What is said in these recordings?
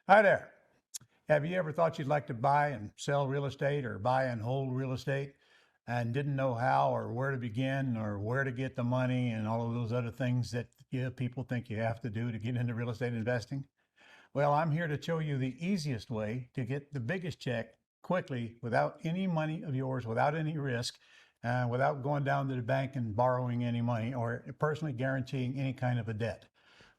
Hi there. Have you ever thought you'd like to buy and sell real estate or buy and hold real estate and didn't know how or where to begin or where to get the money and all of those other things that people think you have to do to get into real estate investing? Well, I'm here to show you the easiest way to get the biggest check quickly without any money of yours, without any risk, without going down to the bank and borrowing any money or personally guaranteeing any kind of a debt.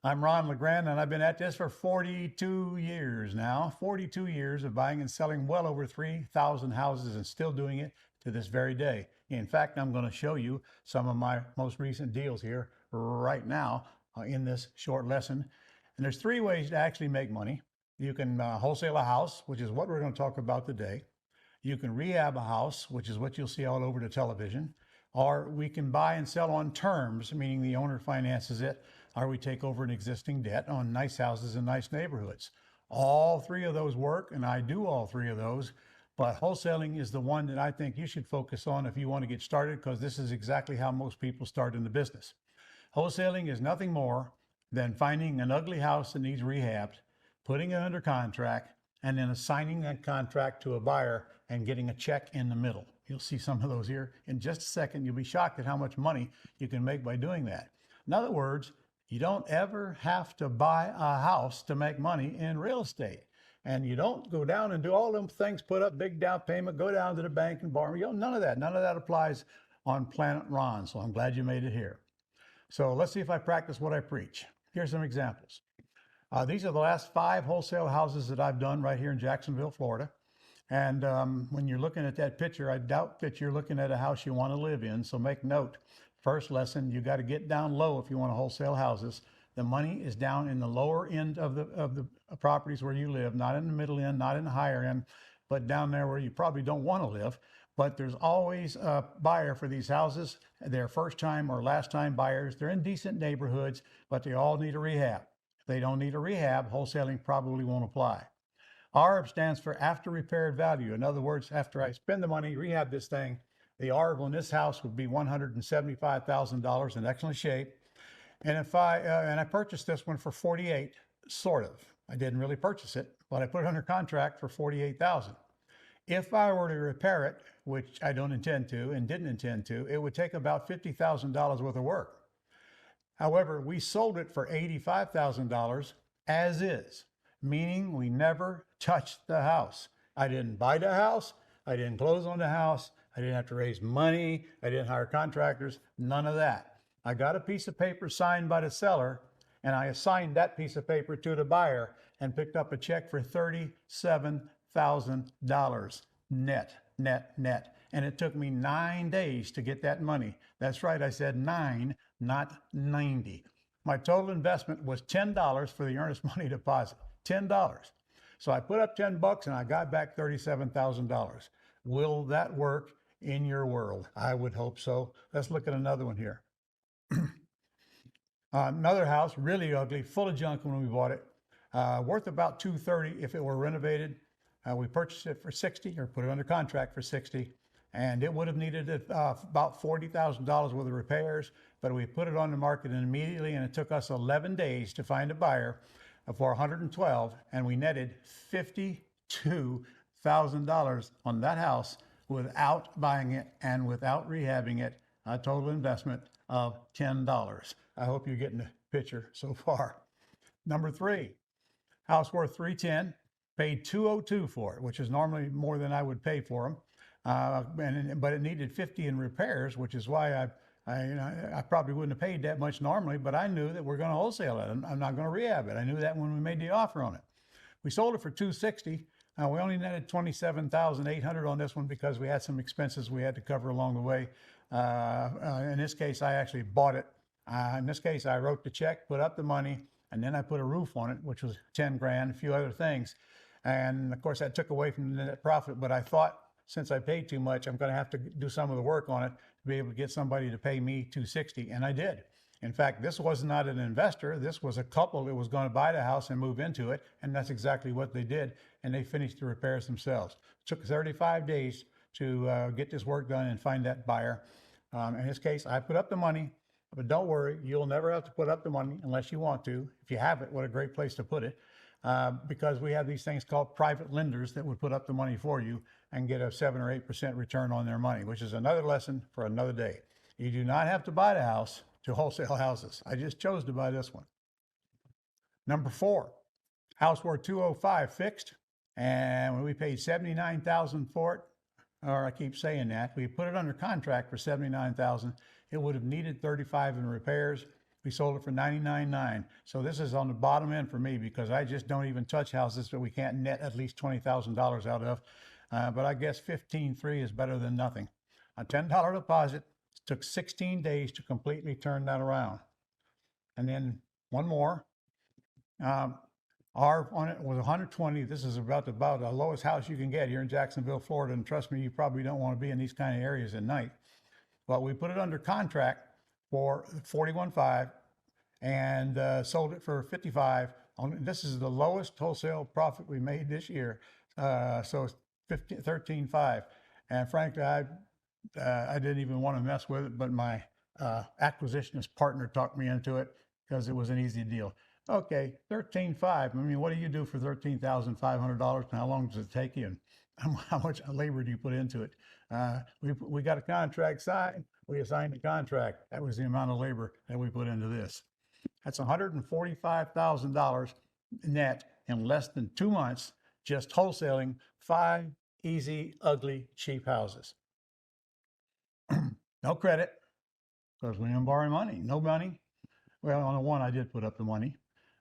I'm Ron Legrand, and I've been at this for 42 years now. 42 years of buying and selling well over 3,000 houses and still doing it to this very day. In fact, I'm going to show you some of my most recent deals here right now in this short lesson. And there's three ways to actually make money. You can wholesale a house, which is what we're going to talk about today. You can rehab a house, which is what you'll see all over the television. Or we can buy and sell on terms, meaning the owner finances it, or we take over an existing debt on nice houses in nice neighborhoods. All three of those work, and I do all three of those, but wholesaling is the one that I think you should focus on if you want to get started, because this is exactly how most people start in the business. Wholesaling is nothing more than finding an ugly house that needs rehabbed, putting it under contract, and then assigning that contract to a buyer and getting a check in the middle. You'll see some of those here in just a second. You'll be shocked at how much money you can make by doing that. In other words, you don't ever have to buy a house to make money in real estate. And you don't go down and do all them things, put up big down payment, go down to the bank and borrow. None of that. None of that applies on Planet Ron. So I'm glad you made it here. So let's see if I practice what I preach. Here's some examples. These are the last 5 wholesale houses that I've done right here in Jacksonville, Florida. And when you're looking at that picture, I doubt that you're looking at a house you want to live in. So make note. First lesson, you got to get down low if you want to wholesale houses. The money is down in the lower end of the properties where you live, not in the middle end, not in the higher end, but down there where you probably don't want to live. But there's always a buyer for these houses. They're first time or last time buyers. They're in decent neighborhoods, but they all need a rehab. If they don't need a rehab, wholesaling probably won't apply. ARV stands for after repaired value. In other words, after I spend the money, rehab this thing, the ARV on this house would be $175,000 in excellent shape. And if I purchased this one for 48, sort of. I didn't really purchase it, but I put it under contract for 48,000. If I were to repair it, which I don't intend to and didn't intend to, it would take about $50,000 worth of work. However, we sold it for $85,000 as is, meaning we never touched the house. I didn't buy the house. I didn't close on the house. I didn't have to raise money. I didn't hire contractors, none of that. I got a piece of paper signed by the seller, and I assigned that piece of paper to the buyer and picked up a check for $37,000 net. And it took me 9 days to get that money. That's right, I said 9, not 90. My total investment was $10 for the earnest money deposit, $10. So I put up 10 bucks and I got back $37,000. Will that work in your world? I would hope so. Let's look at another one here. Another house, really ugly, full of junk when we bought it, worth about $230 if it were renovated. We purchased it for $60 or put it under contract for $60, and it would have needed about $40,000 worth of repairs, but we put it on the market immediately, and it took us 11 days to find a buyer for $112, and we netted $52,000 on that house without buying it and without rehabbing it, a total investment of $10. I hope you're getting the picture so far. Number 3, house worth $310, paid $202 for it, which is normally more than I would pay for them. But it needed $50 in repairs, which is why I probably wouldn't have paid that much normally, but I knew that we're going to wholesale it. I'm not going to rehab it. I knew that when we made the offer on it. We sold it for $260. We only netted $27,800 on this one because we had some expenses we had to cover along the way. In this case, I actually bought it. In this case, I wrote the check, put up the money, and then I put a roof on it, which was 10 grand, a few other things. And of course, that took away from the net profit. But I thought, since I paid too much, I'm going to have to do some of the work on it to be able to get somebody to pay me $260, and I did. In fact, this was not an investor. This was a couple that was going to buy the house and move into it, and that's exactly what they did, and they finished the repairs themselves. It took 35 days to get this work done and find that buyer. In this case, I put up the money, but don't worry, you'll never have to put up the money unless you want to. If you have it, what a great place to put it. because we have these things called private lenders that would put up the money for you and get a 7 or 8% return on their money, which is another lesson for another day. You do not have to buy the house to wholesale houses. I just chose to buy this one. Number 4, house worth 205 fixed, and we paid $79,000 for it. Or I keep saying that. We put it under contract for $79,000. It would have needed $35,000 in repairs. We sold it for $99,900. So this is on the bottom end for me because I just don't even touch houses that we can't net at least $20,000 out of. But I guess $15,300 is better than nothing. A $10 deposit. It took 16 days to completely turn that around. And then one more. Our on it was 120. This is about the lowest house you can get here in Jacksonville, Florida. And trust me, you probably don't want to be in these kind of areas at night. But we put it under contract for $41,500 and sold it for $55,000. This is the lowest wholesale profit we made this year. So it's $13,500. And frankly, I didn't even want to mess with it, but my acquisitionist partner talked me into it because it was an easy deal. Okay, $13,500. I mean, what do you do for $13,500? And how long does it take you? And how much labor do you put into it? We got a contract signed. We assigned a contract. That was the amount of labor that we put into this. That's $145,000 net in less than 2 months, just wholesaling 5 easy, ugly, cheap houses. No credit, because we didn't borrow money. No money. Well, on the one I did put up the money.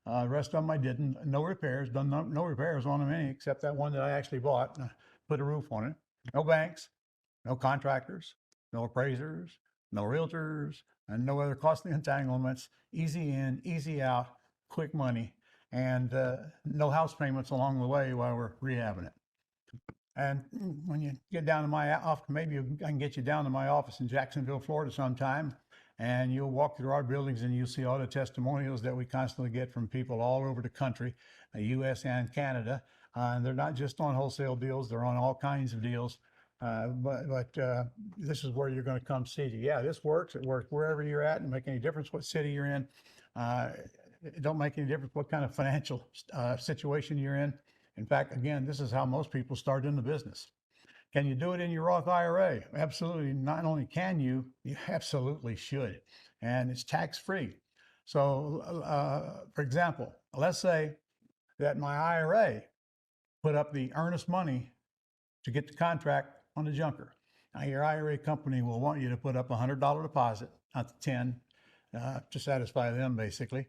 The rest of them I didn't. No repairs. Done no repairs on them any, except that one that I actually bought. Put a roof on it. No banks, no contractors, no appraisers, no realtors, and no other costly entanglements. Easy in, easy out, quick money, and no house payments along the way while we're rehabbing it. And when you get down to my office, maybe I can get you down to my office in Jacksonville, Florida sometime, and you'll walk through our buildings and you'll see all the testimonials that we constantly get from people all over the country, the U.S. and Canada. And they're not just on wholesale deals, they're on all kinds of deals. But this is where you're going to come see it. Yeah, this works. It works wherever you're at. It doesn't make any difference what city you're in. It don't make any difference what kind of financial situation you're in. In fact, again, this is how most people start in the business. Can you do it in your Roth IRA? Absolutely. Not only can you, you absolutely should. And it's tax-free. So, for example, let's say that my IRA put up the earnest money to get the contract on the junker. Now, your IRA company will want you to put up a $100 deposit, not the 10, to satisfy them, basically.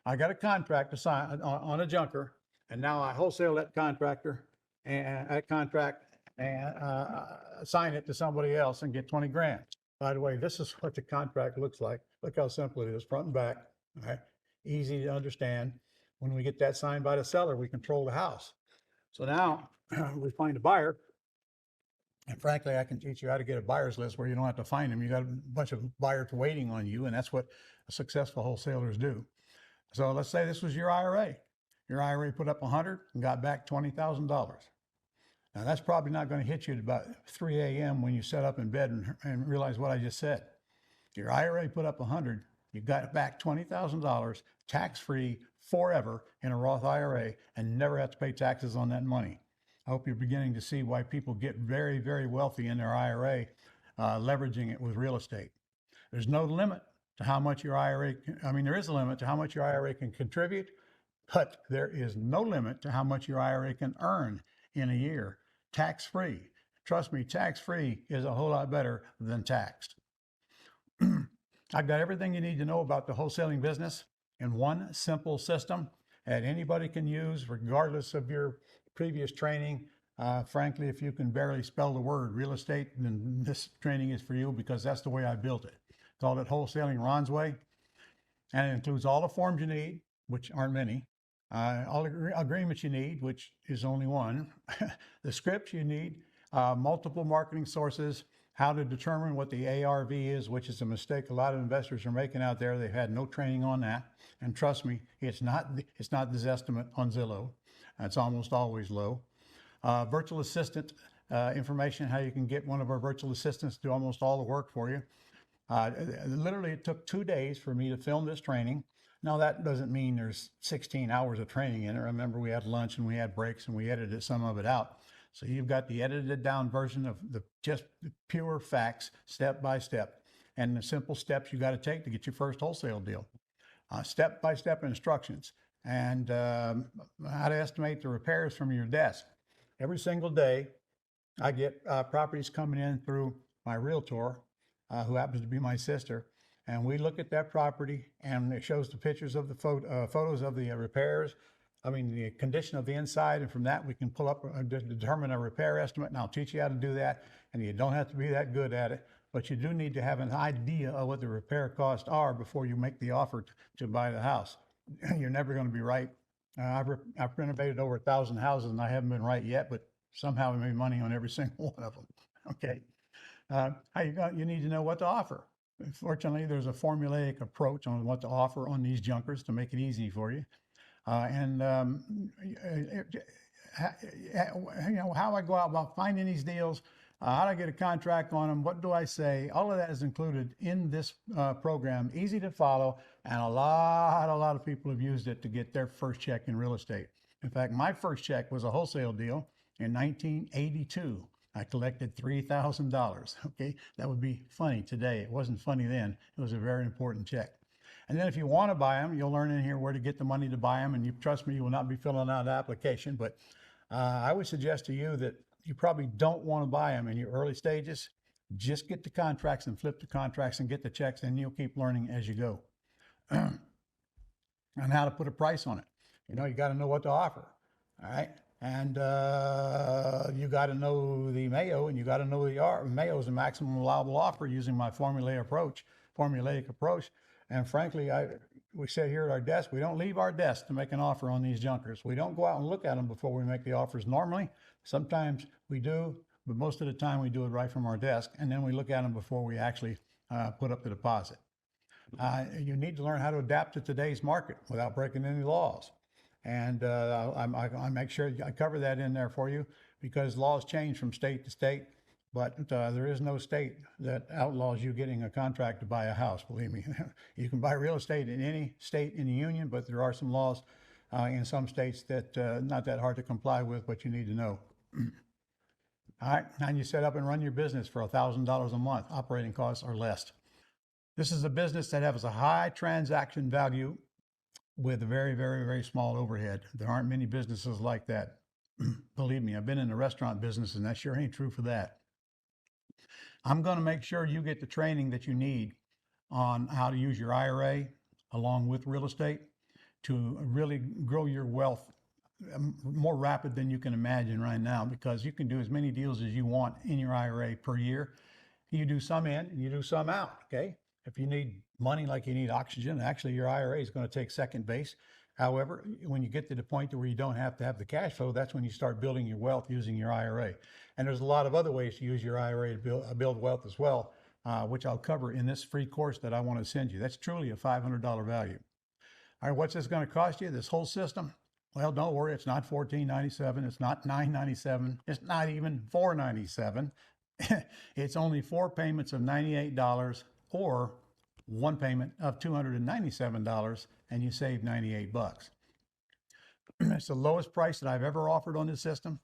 I got a contract to sign on a junker, and now I wholesale that contractor and assign it to somebody else and get 20 grand. By the way, this is what the contract looks like. Look how simple it is, front and back. All right? Easy to understand. When we get that signed by the seller, we control the house. So now we find a buyer. And frankly, I can teach you how to get a buyer's list where you don't have to find them. You got a bunch of buyers waiting on you, and that's what successful wholesalers do. So let's say this was your IRA. Your IRA put up 100 and got back $20,000. Now that's probably not going to hit you at about 3 a.m. when you set up in bed and realize what I just said. Your IRA put up 100, you got back $20,000 tax-free forever in a Roth IRA and never have to pay taxes on that money. I hope you're beginning to see why people get very, very wealthy in their IRA, leveraging it with real estate. There's no limit to how much your IRA, there is a limit to how much your IRA can contribute, but there is no limit to how much your IRA can earn in a year, tax-free. Trust me, tax-free is a whole lot better than taxed. I've got everything you need to know about the wholesaling business in one simple system that anybody can use regardless of your previous training. Frankly, if you can barely spell the word real estate, then this training is for you because that's the way I built it. Called it Wholesaling Ron's Way. And it includes all the forms you need, which aren't many, all the agreements you need, which is only one, the scripts you need, multiple marketing sources, how to determine what the ARV is, which is a mistake a lot of investors are making out there. They've had no training on that. And trust me, it's not this estimate on Zillow. It's almost always low. Virtual assistant information, how you can get one of our virtual assistants to do almost all the work for you. Literally, it took 2 days for me to film this training. Now, that doesn't mean there's 16 hours of training in it. Remember, we had lunch and we had breaks and we edited some of it out. So you've got the edited down version of just the pure facts, step by step, and the simple steps you got to take to get your first wholesale deal. Step by step instructions, and how to estimate the repairs from your desk. Every single day, I get properties coming in through my realtor, who happens to be my sister, and we look at that property and it shows the pictures of the photos of the repairs. I mean, the condition of the inside, and from that we can pull up, determine a repair estimate, and I'll teach you how to do that. And you don't have to be that good at it, but you do need to have an idea of what the repair costs are before you make the offer to buy the house. You're never going to be right. I've renovated over 1,000 houses and I haven't been right yet, but somehow we made money on every single one of them. Okay. You need to know what to offer. Fortunately, there's a formulaic approach on what to offer on these junkers to make it easy for you. How I go out about finding these deals, how do I get a contract on them, what do I say, all of that is included in this program, easy to follow, and a lot of people have used it to get their first check in real estate. In fact, my first check was a wholesale deal in 1982. I collected $3,000. Okay, that would be funny today. It wasn't funny then. It was a very important check. And then if you want to buy them, you'll learn in here where to get the money to buy them. And you trust me, you will not be filling out an application. But I would suggest to you that you probably don't want to buy them in your early stages. Just get the contracts and flip the contracts and get the checks, and you'll keep learning as you go. And how to put a price on it. You got to know what to offer. All right. And you got to know the Mayo, and you got to know the Mayo is the maximum allowable offer using my formulaic approach. And frankly, we sit here at our desk. We don't leave our desk to make an offer on these junkers. We don't go out and look at them before we make the offers normally. Sometimes we do, but most of the time we do it right from our desk, and then we look at them before we actually put up the deposit. You need to learn how to adapt to today's market without breaking any laws. And I make sure I cover that in there for you, because laws change from state to state, but there is no state that outlaws you getting a contract to buy a house, believe me. You can buy real estate in any state in the union, but there are some laws in some states that not that hard to comply with, but you need to know. All right, and you set up and run your business for $1,000 a month. Operating costs are less. This is a business that has a high transaction value with a very, very, very small overhead. There aren't many businesses like that. Believe me, I've been in the restaurant business, and that sure ain't true for that. I'm going to make sure you get the training that you need on how to use your IRA along with real estate to really grow your wealth more rapid than you can imagine right now, because you can do as many deals as you want in your IRA per year. You do some in and you do some out, okay? If you need money like you need oxygen, actually your IRA is going to take second base. However, when you get to the point where you don't have to have the cash flow, that's when you start building your wealth using your IRA. And there's a lot of other ways to use your IRA to build wealth as well, which I'll cover in this free course that I want to send you. That's truly a $500 value. All right, what's this going to cost you, this whole system? Well, don't worry, it's not $14.97, it's not $9.97, it's not even $4.97. It's only 4 payments of $98 or one payment of $297, and you save 98 bucks. It's the lowest price that I've ever offered on this system.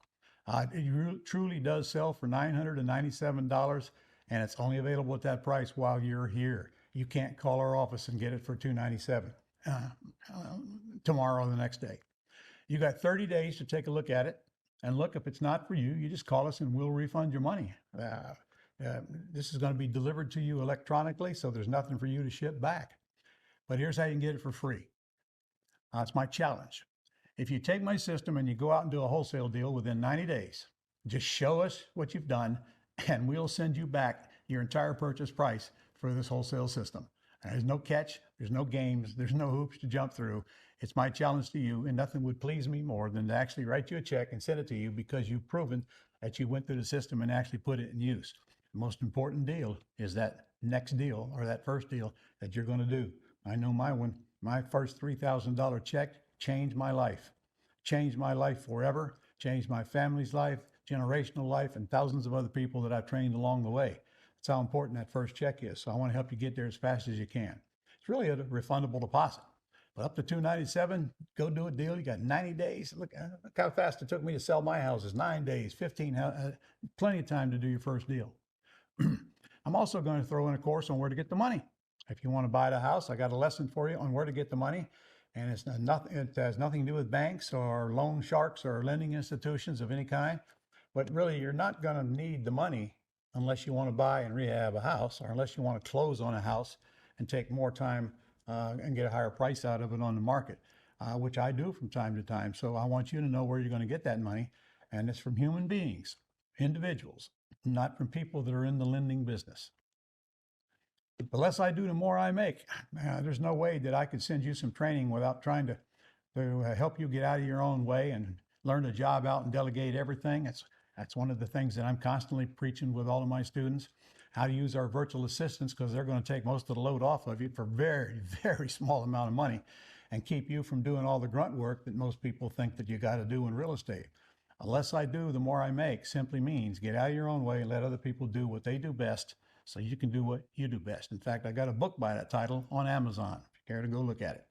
It truly does sell for $997, and it's only available at that price while you're here. You can't call our office and get it for $297 tomorrow or the next day. You got 30 days to take a look at it, and look, if it's not for you, you just call us and we'll refund your money. This is going to be delivered to you electronically, so there's nothing for you to ship back. But here's how you can get it for free. It's my challenge. If you take my system and you go out and do a wholesale deal within 90 days, just show us what you've done, and we'll send you back your entire purchase price for this wholesale system. And there's no catch, there's no games, there's no hoops to jump through. It's my challenge to you, and nothing would please me more than to actually write you a check and send it to you, because you've proven that you went through the system and actually put it in use. The most important deal is that next deal, or that first deal that you're going to do. I know my one. My first $3,000 check changed my life. Changed my life forever, changed my family's life, generational life, and thousands of other people that I've trained along the way. That's how important that first check is. So I want to help you get there as fast as you can. It's really a refundable deposit. But up to 297, go do a deal. You got 90 days. Look how fast it took me to sell my houses. 9 days, 15, plenty of time to do your first deal. I'm also going to throw in a course on where to get the money. If you want to buy the house, I got a lesson for you on where to get the money. And it has nothing to do with banks or loan sharks or lending institutions of any kind. But really, you're not going to need the money unless you want to buy and rehab a house, or unless you want to close on a house and take more time and get a higher price out of it on the market, which I do from time to time. So I want you to know where you're going to get that money. And it's from human beings, individuals, not from people that are in the lending business. The less I do, the more I make. There's no way that I could send you some training without trying to help you get out of your own way and learn a job out and delegate everything. That's one of the things that I'm constantly preaching with all of my students, how to use our virtual assistants, because they're going to take most of the load off of you for very, very small amount of money and keep you from doing all the grunt work that most people think that you got to do in real estate. The less I do, the more I make simply means get out of your own way and let other people do what they do best so you can do what you do best. In fact, I got a book by that title on Amazon, if you care to go look at it.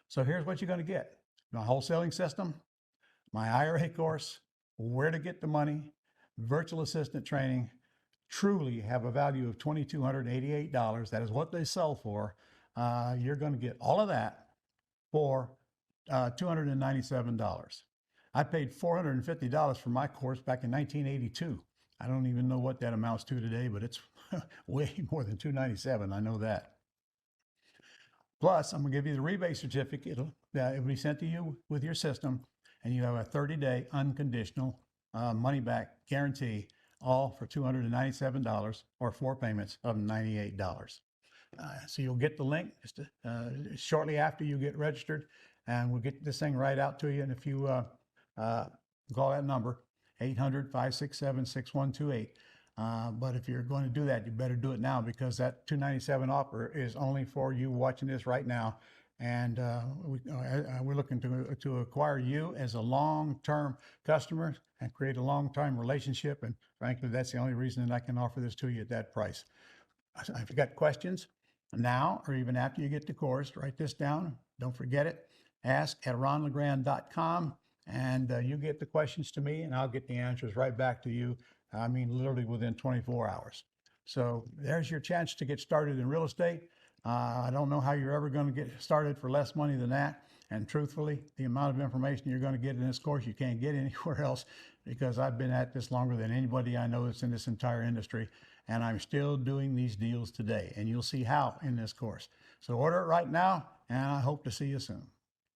So here's what you're going to get. My wholesaling system, my IRA course, where to get the money, virtual assistant training, truly have a value of $2,288. That is what they sell for. You're going to get all of that for $297. I paid $450 for my course back in 1982. I don't even know what that amounts to today, but it's way more than $297. I know that. Plus, I'm going to give you the rebate certificate. It'll be sent to you with your system, and you have a 30-day unconditional money-back guarantee, all for $297 or 4 payments of $98. So you'll get the link just shortly after you get registered, and we'll get this thing right out to you. And if you call that number, 800-567-6128. But if you're going to do that, you better do it now, because that $297 offer is only for you watching this right now. And we're looking to acquire you as a long-term customer and create a long-term relationship. And frankly, that's the only reason that I can offer this to you at that price. If you've got questions now or even after you get the course, write this down. Don't forget it. ask@ronlegrand.com. And you get the questions to me, and I'll get the answers right back to you. I mean, literally within 24 hours. So there's your chance to get started in real estate. I don't know how you're ever going to get started for less money than that. And truthfully, the amount of information you're going to get in this course, you can't get anywhere else, because I've been at this longer than anybody I know that's in this entire industry. And I'm still doing these deals today. And you'll see how in this course. So order it right now, and I hope to see you soon.